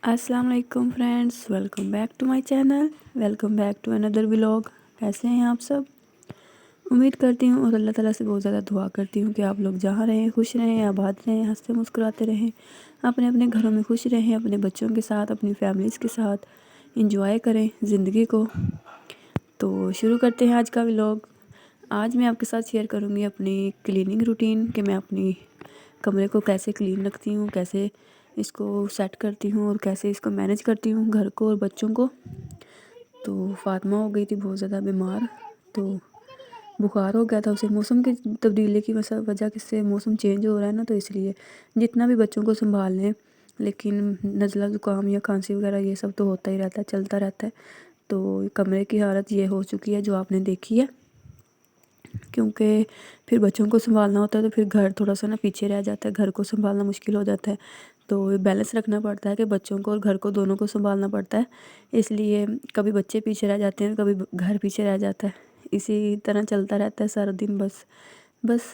अस्सलाम वालेकुम friends, welcome back to my channel. Welcome back to another vlog. कैसे हैं आप सब? उम्मीद करती हूँ और अल्लाह ताला से बहुत ज़्यादा दुआ करती हूँ कि आप लोग जहाँ रहें खुश रहें, आबाद रहें, हंसते मुस्कुराते रहें, अपने अपने घरों में खुश रहें, अपने बच्चों के साथ, अपनी फैमिलीज़ के साथ इंजॉय करें ज़िंदगी को। तो शुरू करते हैं आज का व्लॉग। आज मैं आपके साथ शेयर करूँगी अपनी क्लीनिंग रूटीन कि मैं अपनी कमरे को कैसे क्लीन रखती हूँ, कैसे इसको सेट करती हूँ और कैसे इसको मैनेज करती हूँ, घर को और बच्चों को। तो फ़ातिमा हो गई थी बहुत ज़्यादा बीमार, तो बुखार हो गया था उसे। मौसम की तब्दीली की वजह से मौसम चेंज हो रहा है ना, तो इसलिए जितना भी बच्चों को संभाल लें, लेकिन नज़ला ज़ुकाम या खांसी वगैरह ये सब तो होता ही रहता है, चलता रहता है। तो कमरे की हालत ये हो चुकी है जो आपने देखी है, क्योंकि फिर बच्चों को संभालना होता है तो फिर घर थोड़ा सा ना पीछे रह जाता है, घर को संभालना मुश्किल हो जाता है। तो बैलेंस रखना पड़ता है कि बच्चों को और घर को दोनों को संभालना पड़ता है। इसलिए कभी बच्चे पीछे रह जाते हैं, कभी घर पीछे रह जाता है। इसी तरह चलता रहता है सारा दिन। बस बस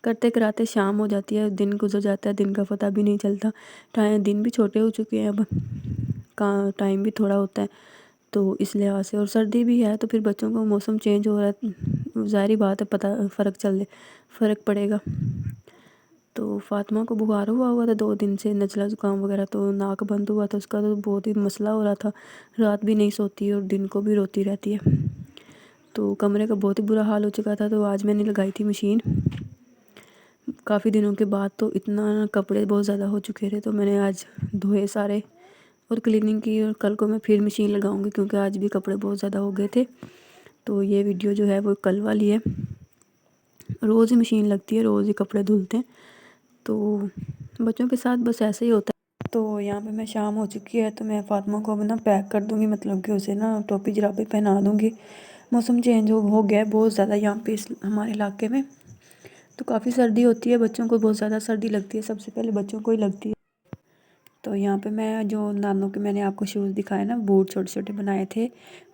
करते कराते शाम हो जाती है, दिन गुजर जाता है, दिन का पता भी नहीं चलता। दिन भी छोटे हो चुके हैं अब, का टाइम भी थोड़ा होता है, तो इस लिहाज से। और सर्दी भी है तो फिर बच्चों को मौसम चेंज हो रहा है, ज़ाहिर बात है, पता फ़र्क पड़ेगा। तो फ़ातिमा को बुखार हुआ था 2 दिन से, नज़ला ज़ुकाम वगैरह, तो नाक बंद हुआ था उसका, तो बहुत ही मसला हो रहा था। रात भी नहीं सोती और दिन को भी रोती रहती है। तो कमरे का बहुत ही बुरा हाल हो चुका था। तो आज मैंने लगाई थी मशीन काफ़ी दिनों के बाद, तो इतना कपड़े बहुत ज़्यादा हो चुके थे, तो मैंने आज धोए सारे और क्लीनिंग की। और कल को मैं फिर मशीन लगाऊंगी क्योंकि आज भी कपड़े बहुत ज़्यादा हो गए थे। तो ये वीडियो जो है वो कल वाली है। रोज़ ही मशीन लगती है, रोज़ ही कपड़े धुलते हैं। तो बच्चों के साथ बस ऐसे ही होता है। तो यहाँ पे मैं शाम हो चुकी है, तो मैं फ़ातिमा को अब ना पैक कर दूँगी, मतलब कि उसे ना टोपी जुराबे पहना दूँगी। मौसम चेंज हो गया है बहुत ज़्यादा यहाँ पे इस हमारे इलाके में, तो काफ़ी सर्दी होती है, बच्चों को बहुत ज़्यादा सर्दी लगती है, सबसे पहले बच्चों को ही लगती है। तो यहाँ पे मैं जो नानों के मैंने आपको शूज़ दिखाए ना, बूट छोटे छोटे बनाए थे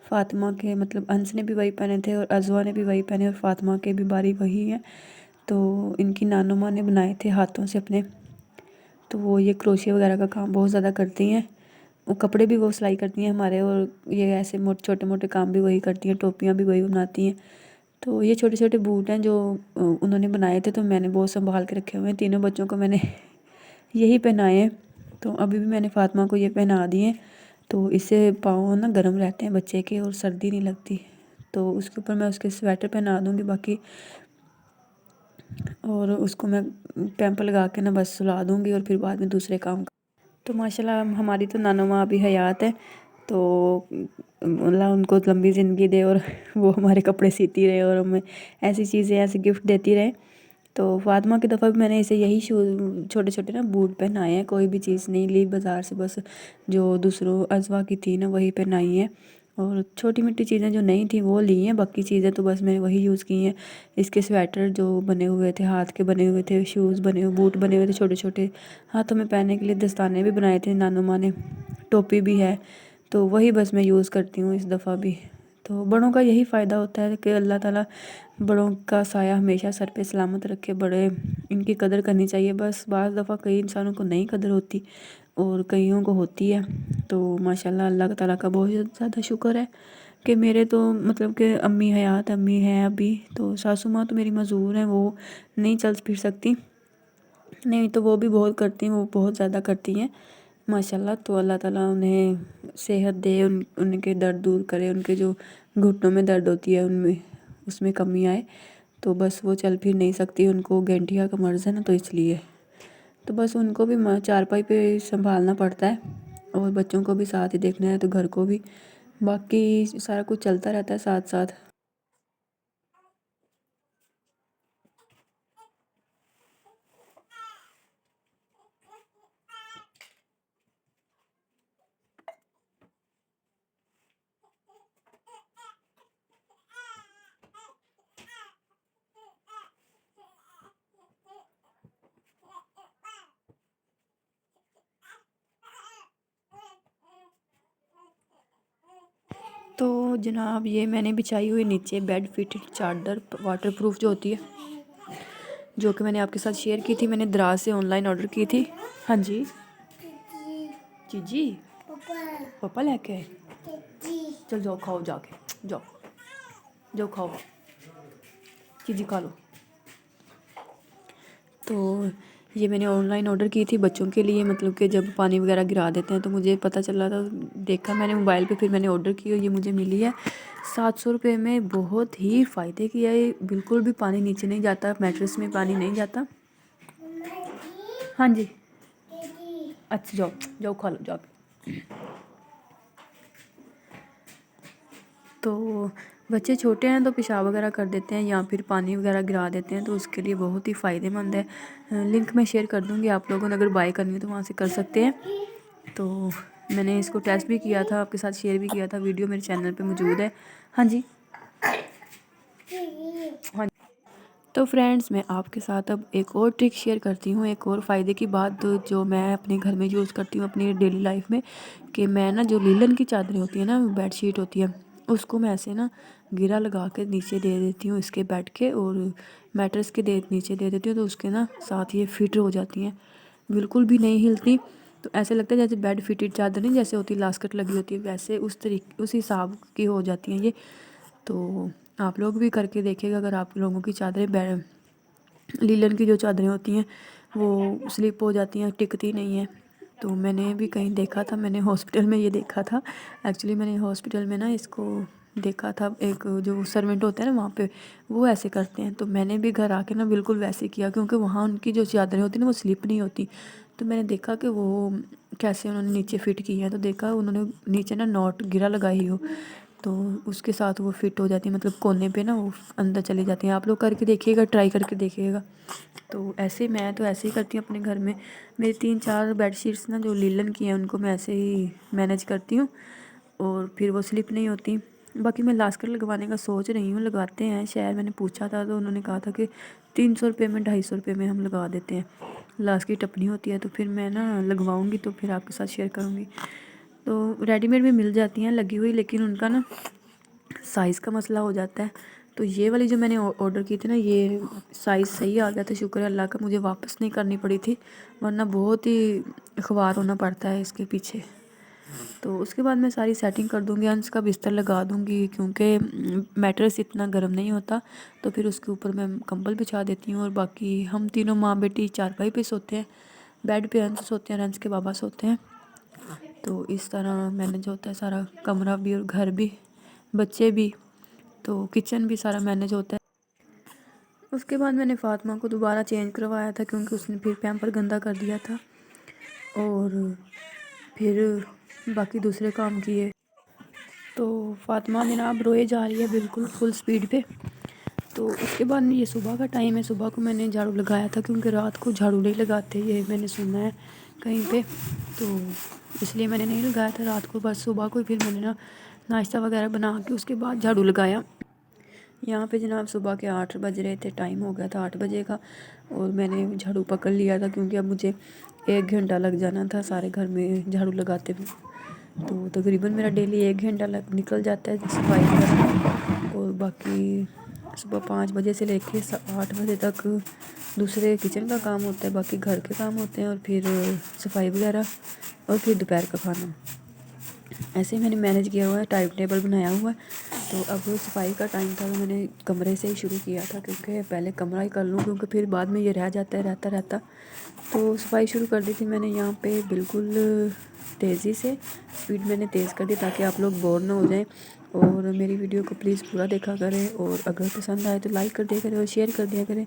फ़ातिमा के, मतलब अंस ने भी वही पहने थे और अज़वा ने भी वही पहने और फ़ातिमा के भी बारी वही है। तो इनकी नानो माँ ने बनाए थे हाथों से अपने। तो वो ये क्रोशिया वगैरह का काम बहुत ज़्यादा करती हैं, वो कपड़े भी वो सिलाई करती हैं हमारे, और ये ऐसे छोटे मोटे काम भी वही करती हैं, टोपियाँ भी वही बनाती हैं। तो ये छोटे छोटे बूट हैं जो उन्होंने बनाए थे, तो मैंने बहुत संभाल के रखे हुए हैं। तीनों बच्चों को मैंने यही पहनाए हैं। तो अभी भी मैंने फ़ातिमा को ये पहना दिए, तो इससे पाँव ना गर्म रहते हैं बच्चे के और सर्दी नहीं लगती। तो उसके ऊपर मैं उसके स्वेटर पहना दूँगी बाकी, और उसको मैं पैम्पर लगा के ना बस सुला दूँगी और फिर बाद में दूसरे काम। तो माशाल्लाह हमारी तो नानो माँ अभी हयात है, तो अल्लाह उनको लंबी ज़िंदगी दे और वो हमारे कपड़े सीती रहे और हमें ऐसी चीज़ें, ऐसे गिफ्ट देती रहे। तो फ़ातिमा की दफ़ा भी मैंने इसे यही शूज़ छोटे छोटे ना बूट पहनाए हैं, कोई भी चीज़ नहीं ली बाज़ार से, बस जो दूसरों अज़वा की थी ना वही पहनाई है। और छोटी मोटी चीज़ें जो नहीं थी वो ली हैं, बाकी चीज़ें तो बस मैंने वही यूज़ की हैं। इसके स्वेटर जो बने हुए थे, हाथ के बने हुए थे, शूज़ बने हुए, बूट बने हुए थे छोटे छोटे, हाथों में पहनने के लिए दस्ताने भी बनाए थे नानो माँ ने, टोपी भी है, तो वही बस मैं यूज़ करती हूँ इस दफ़ा भी। तो बड़ों का यही फ़ायदा होता है कि अल्लाह ताला बड़ों का साया हमेशा सर पे सलामत रखे। बड़े, इनकी कदर करनी चाहिए। बस बाज़ दफ़ा कई इंसानों को नहीं कदर होती और कईयों को होती है। तो माशाल्लाह अल्लाह ताला का बहुत ज़्यादा शुक्र है कि मेरे तो मतलब कि अम्मी हयात, अम्मी हैं अभी, तो सासू माँ तो मेरी मज़दूर हैं, वो नहीं चल फिर सकती, नहीं तो वो भी बहुत करती हैं, वो बहुत ज़्यादा करती हैं माशाल्लाह। तो अल्लाह ताला उन्हें सेहत दे, उनके दर्द दूर करे, उनके जो घुटनों में दर्द होती है उनमें उसमें कमी आए। तो बस वो चल फिर नहीं सकती, उनको गैंठिया का मर्ज़ है ना, तो इसलिए तो बस उनको भी चारपाई पे संभालना पड़ता है और बच्चों को भी साथ ही देखना है, तो घर को भी, बाकी सारा कुछ चलता रहता है साथ साथ। तो जनाब ये मैंने बिछाई हुई नीचे बेड फिटेड चादर वाटरप्रूफ जो होती है, जो कि मैंने आपके साथ शेयर की थी, मैंने दराज से ऑनलाइन ऑर्डर की थी। हाँ जी, चीजी पापा लेके आए, चल जाओ खाओ, जाके जाओ जाओ खाओ, चीजी खा लो। तो ये मैंने ऑनलाइन ऑर्डर की थी बच्चों के लिए, मतलब कि जब पानी वगैरह गिरा देते हैं तो मुझे पता चला था, देखा मैंने मोबाइल पे, फिर मैंने ऑर्डर की और ये मुझे मिली है 700 रुपये में। बहुत ही फ़ायदे की है, बिल्कुल भी पानी नीचे नहीं जाता, मैट्रेस में पानी नहीं जाता। हाँ जी, अच्छा जाओ जाओ खा लो जाओ। तो बच्चे छोटे हैं तो पेशाब वगैरह कर देते हैं या फिर पानी वगैरह गिरा देते हैं, तो उसके लिए बहुत ही फ़ायदेमंद है। लिंक मैं शेयर कर दूँगी, आप लोगों ने अगर बाय करनी है तो वहाँ से कर सकते हैं। तो मैंने इसको टेस्ट भी किया था, आपके साथ शेयर भी किया था, वीडियो मेरे चैनल पे मौजूद है। हाँ जी, हाँ। तो फ्रेंड्स, मैं आपके साथ अब एक और ट्रिक शेयर करती हूँ, एक और फ़ायदे की बात जो मैं अपने घर में यूज़ करती हूँ अपनी डेली लाइफ में, कि मैं ना जो लीलन की चादरें होती है ना, बेडशीट होती है, उसको मैं ऐसे ना गिरा लगा के नीचे दे देती हूँ इसके बेड के, और मैट्रेस के नीचे दे देती हूँ, तो उसके ना साथ ये फिट हो जाती हैं, बिल्कुल भी नहीं हिलती। तो ऐसे लगता है जैसे बेड फिटेड चादर नहीं जैसे होती, लास्कट लगी होती है, वैसे उस हिसाब की हो जाती हैं ये। तो आप लोग भी करके देखिएगा, अगर आप लोगों की चादरें लीलन की जो चादरें होती हैं वो स्लिप हो जाती हैं, टिकती नहीं है। तो मैंने भी कहीं देखा था, मैंने हॉस्पिटल में ये देखा था, एक्चुअली मैंने हॉस्पिटल में ना इसको देखा था, एक जो सर्वेंट होते हैं ना वहाँ पे, वो ऐसे करते हैं। तो मैंने भी घर आके ना बिल्कुल वैसे किया, क्योंकि वहाँ उनकी जो चादरें होती हैं ना वो स्लिप नहीं होती। तो मैंने देखा कि वो कैसे उन्होंने नीचे फ़िट की है, तो देखा उन्होंने नीचे ना नॉट गिरा लगाई हो, तो उसके साथ वो फिट हो जाती है, मतलब कोने पे ना वो अंदर चली जाती हैं। आप लोग करके देखिएगा, ट्राई करके देखिएगा। तो ऐसे मैं तो ऐसे ही करती हूँ अपने घर में। मेरी 3-4 बेडशीट्स ना जो लीलन की हैं उनको मैं ऐसे ही मैनेज करती हूँ, और फिर वो स्लिप नहीं होती। बाकी मैं लास्कर लगवाने का सोच रही हूँ, लगाते हैं शायद, मैंने पूछा था तो उन्होंने कहा था कि 300 रुपये में 250 रुपये में हम लगा देते हैं। लास्ट की टपनी होती है, तो फिर मैं ना लगवाऊँगी तो फिर आपके साथ शेयर करूँगी। तो रेडीमेड भी मिल जाती हैं लगी हुई, लेकिन उनका ना साइज़ का मसला हो जाता है। तो ये वाली जो मैंने ऑर्डर की थी ना, ये साइज़ सही आ गया था, शुक्र है अल्लाह का, मुझे वापस नहीं करनी पड़ी थी, वरना बहुत ही अखबार होना पड़ता है इसके पीछे। तो उसके बाद मैं सारी सेटिंग कर दूँगी, अंश का बिस्तर लगा दूँगी, क्योंकि मैट्रेस इतना गर्म नहीं होता, तो फिर उसके ऊपर मैं कंबल बिछा देती हूँ, और बाकी हम तीनों माँ बेटी चारपाई पे सोते हैं, बेड पे अंश सोते हैं और अंश के बाबा सोते हैं। तो इस तरह मैनेज होता है सारा, कमरा भी और घर भी, बच्चे भी, तो किचन भी सारा मैनेज होता है। उसके बाद मैंने फ़ातिमा को दोबारा चेंज करवाया था, क्योंकि उसने फिर पैम्पर गंदा कर दिया था, और फिर बाकी दूसरे काम किए। तो फ़ातिमा जनाब रोए जा रही है बिल्कुल फुल स्पीड पे। तो उसके बाद ये सुबह का टाइम है, सुबह को मैंने झाड़ू लगाया था, क्योंकि रात को झाड़ू नहीं लगाते, ये मैंने सुना है कहीं पे, तो इसलिए मैंने नहीं लगाया था रात को, बस सुबह को फिर मैंने ना नाश्ता वगैरह बना के उसके बाद झाड़ू लगाया। यहाँ पे जनाब सुबह के 8 बज रहे थे, टाइम हो गया था 8 बजे का, और मैंने झाड़ू पकड़ लिया था, क्योंकि अब मुझे 1 घंटा लग जाना था सारे घर में झाड़ू लगाते हुए। तो तकरीबन मेरा डेली 1 घंटा निकल जाता है सफाई करना, और बाकी सुबह 5 बजे से लेके 8 बजे तक दूसरे किचन का काम होता है, बाकी घर के काम होते हैं, और फिर सफाई वगैरह, और फिर दोपहर का खाना। ऐसे मैंने मैनेज किया हुआ है, टाइम टेबल बनाया हुआ है। तो अब सफाई का टाइम था, तो मैंने कमरे से ही शुरू किया था, क्योंकि पहले कमरा ही कर लूँ, क्योंकि फिर बाद में ये रह जाता है रहता। तो सफाई शुरू कर दी थी मैंने यहाँ पे बिल्कुल तेज़ी से, स्पीड मैंने तेज़ कर दी ताकि आप लोग बोर ना हो जाएं। और मेरी वीडियो को प्लीज़ पूरा देखा करें, और अगर पसंद आए तो लाइक कर दिया करें और शेयर कर दिया करें,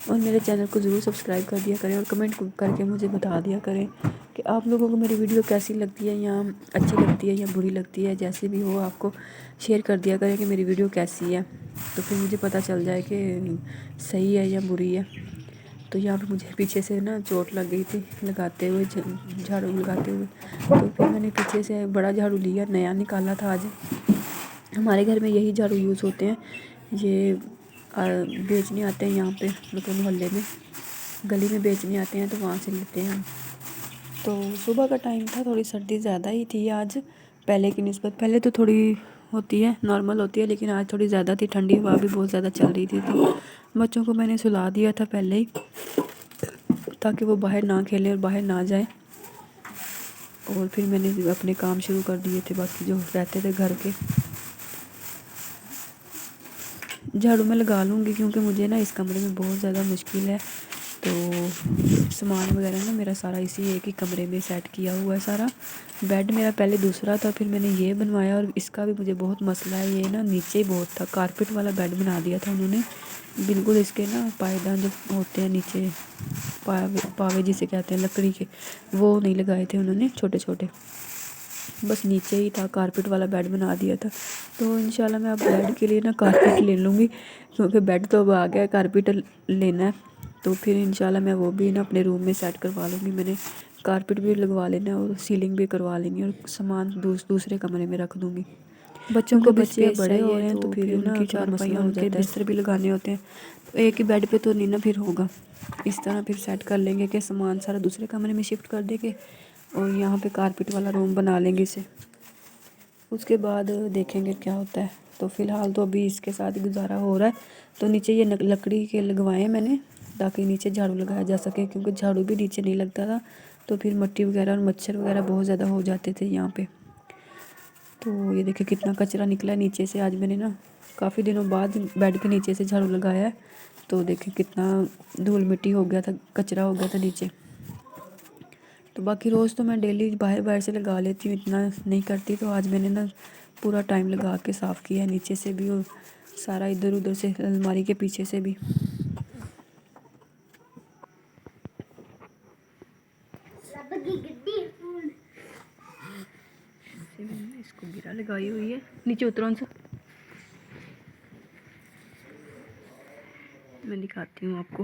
और मेरे चैनल को ज़रूर सब्सक्राइब कर दिया करें, और कमेंट करके मुझे बता दिया करें कि आप लोगों को मेरी वीडियो कैसी लगती है, या अच्छी लगती है या बुरी लगती है। जैसे भी हो आपको शेयर कर दिया करें कि मेरी वीडियो कैसी है, तो फिर मुझे पता चल जाए कि सही है या बुरी है। तो यहाँ पे मुझे पीछे से ना चोट लग गई थी लगाते हुए, झाड़ू लगाते हुए, तो फिर मैंने पीछे से बड़ा झाड़ू लिया, नया निकाला था आज। हमारे घर में यही झाड़ू यूज़ होते हैं, ये बेचने आते हैं यहाँ पे, मतलब मोहल्ले में, गली में बेचने आते हैं, तो वहाँ से लेते हैं हम। तो सुबह का टाइम था, थोड़ी सर्दी ज़्यादा ही थी आज पहले की निस्बत, पहले तो थोड़ी होती है, नॉर्मल होती है, लेकिन आज थोड़ी ज़्यादा थी, ठंडी हवा भी बहुत ज़्यादा चल रही थी। तो बच्चों को मैंने सुला दिया था पहले ही, ताकि वो बाहर ना खेलें और बाहर ना जाए। और फिर मैंने अपने काम शुरू कर दिए थे बाकी जो रहते थे घर के। झाड़ू मैं लगा लूँगी क्योंकि मुझे ना इस कमरे में बहुत ज़्यादा मुश्किल है। तो सामान वगैरह ना मेरा सारा इसी एक ही कमरे में सेट किया हुआ है सारा। बेड मेरा पहले दूसरा था, फिर मैंने ये बनवाया और इसका भी मुझे बहुत मसला है। ये ना नीचे ही बहुत था, कारपेट वाला बेड बना दिया था उन्होंने। बिल्कुल इसके ना पायदान जो होते हैं नीचे, पावे जिसे कहते हैं लकड़ी के, वो नहीं लगाए थे उन्होंने, छोटे छोटे, बस नीचे ही था। कारपेट वाला बेड बना दिया था। तो इंशाल्लाह मैं अब बेड के लिए ना कारपेट ले लूँगी क्योंकि बेड तो अब आ गया है, कारपेट लेना है। तो फिर इंशाल्लाह मैं वो भी ना अपने रूम में सेट करवा लूँगी। मैंने कारपेट भी लगवा लेना है और सीलिंग भी करवा लेंगी और सामान दूसरे कमरे में रख दूँगी। बच्चों को बच्चे बड़े हो रहे हैं तो फिर उनकी चारपाइयाँ, उनके बिस्तर भी लगाने होते हैं। तो एक ही बेड पे तो नहीं ना फिर होगा। इस तरह फिर सेट कर लेंगे कि सामान सारा दूसरे कमरे में शिफ्ट कर देंगे और यहाँ पे कारपेट वाला रूम बना लेंगे इसे। उसके बाद देखेंगे क्या होता है। तो फ़िलहाल तो अभी इसके साथ गुजारा हो रहा है। तो नीचे ये लकड़ी के लगवाए हैं मैंने ताकि नीचे झाड़ू लगाया जा सके, क्योंकि झाड़ू भी नीचे नहीं लगता था तो फिर मिट्टी वगैरह और मच्छर वगैरह बहुत ज़्यादा हो जाते थे यहाँ पे। तो ये देखिए कितना कचरा निकला है नीचे से। आज मैंने ना काफ़ी दिनों बाद बेड के नीचे से झाड़ू लगाया है। तो देखिए कितना धूल मिट्टी हो गया था, कचरा हो गया था नीचे। तो बाकी रोज़ तो मैं डेली बाहर से लगा लेती हूँ, इतना नहीं करती। तो आज मैंने ना पूरा टाइम लगा के साफ़ किया है, नीचे से भी और सारा इधर उधर से, अलमारी के पीछे से भी। इसको गिरा लगाई हुई है, नीचे उतरो सा, मैं दिखाती हूँ आपको।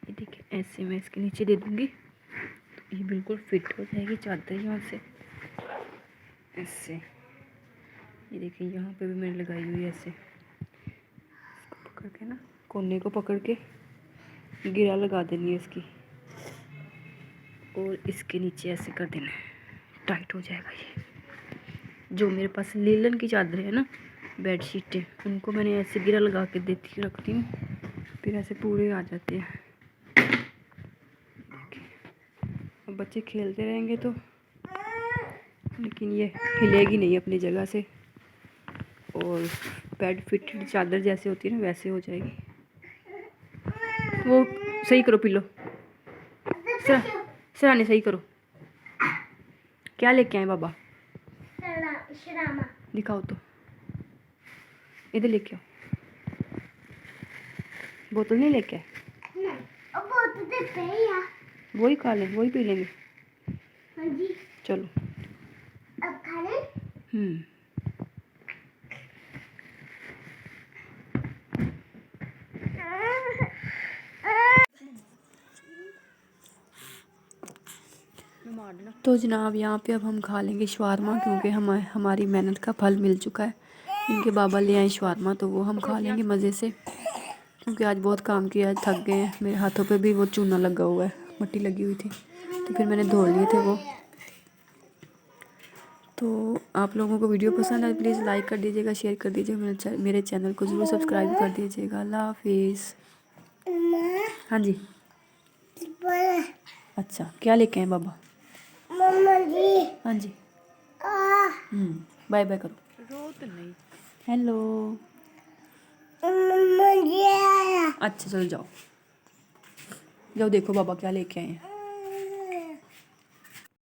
ये देखिए ऐसे मैं इसके नीचे दे दूँगी तो ये बिल्कुल फिट हो जाएगी चादर यहाँ से ऐसे। ये देखिए यहाँ पे भी मैंने लगाई हुई है ऐसे। इसको पकड़ के ना, कोने को पकड़ के गिरा लगा देनी है इसकी और इसके नीचे ऐसे कर देना है, टाइट हो जाएगा ये। जो मेरे पास लीलन की चादर है ना, बेडशीटें, उनको मैंने ऐसे गिरा लगा के रखती हूँ, फिर ऐसे पूरे आ जाते हैं। अब बच्चे खेलते रहेंगे तो, लेकिन ये हिलेगी नहीं अपनी जगह से और बेड फिटेड चादर जैसे होती है ना वैसे हो जाएगी। वो सही करो पिलो, सराहने सही करो। क्या लेके आए बाबा? दिखाओ तो, इधर लेके आओ। बोतल नहीं लेके आए? वही खा लें, वही पी लेंगे। हाँ जी। चलो अब खा लें। तो जनाब यहाँ पे अब हम खा लेंगे शवारमा, क्योंकि हमारी मेहनत का फल मिल चुका है। इनके बाबा ले आए शवारमा तो वो हम खा लेंगे मज़े से, क्योंकि आज बहुत काम किया, थक गए हैं। मेरे हाथों पे भी वो चूना लगा हुआ है, मिट्टी लगी हुई थी तो फिर मैंने धो लिए थे वो। तो आप लोगों को वीडियो पसंद आए प्लीज़ लाइक कर दीजिएगा, शेयर कर दीजिएगा, मेरे चैनल को ज़रूर सब्सक्राइब कर दीजिएगा। अल्लाह हाफिज़। हाँ जी। अच्छा क्या लेके आए बाबा? मम्मा जी। हाँ जी। बाय बाय करो। रो तो नहीं। हेलो मम्मा जी आया। अच्छा चलो जाओ, जाओ देखो बाबा क्या लेके आए हैं।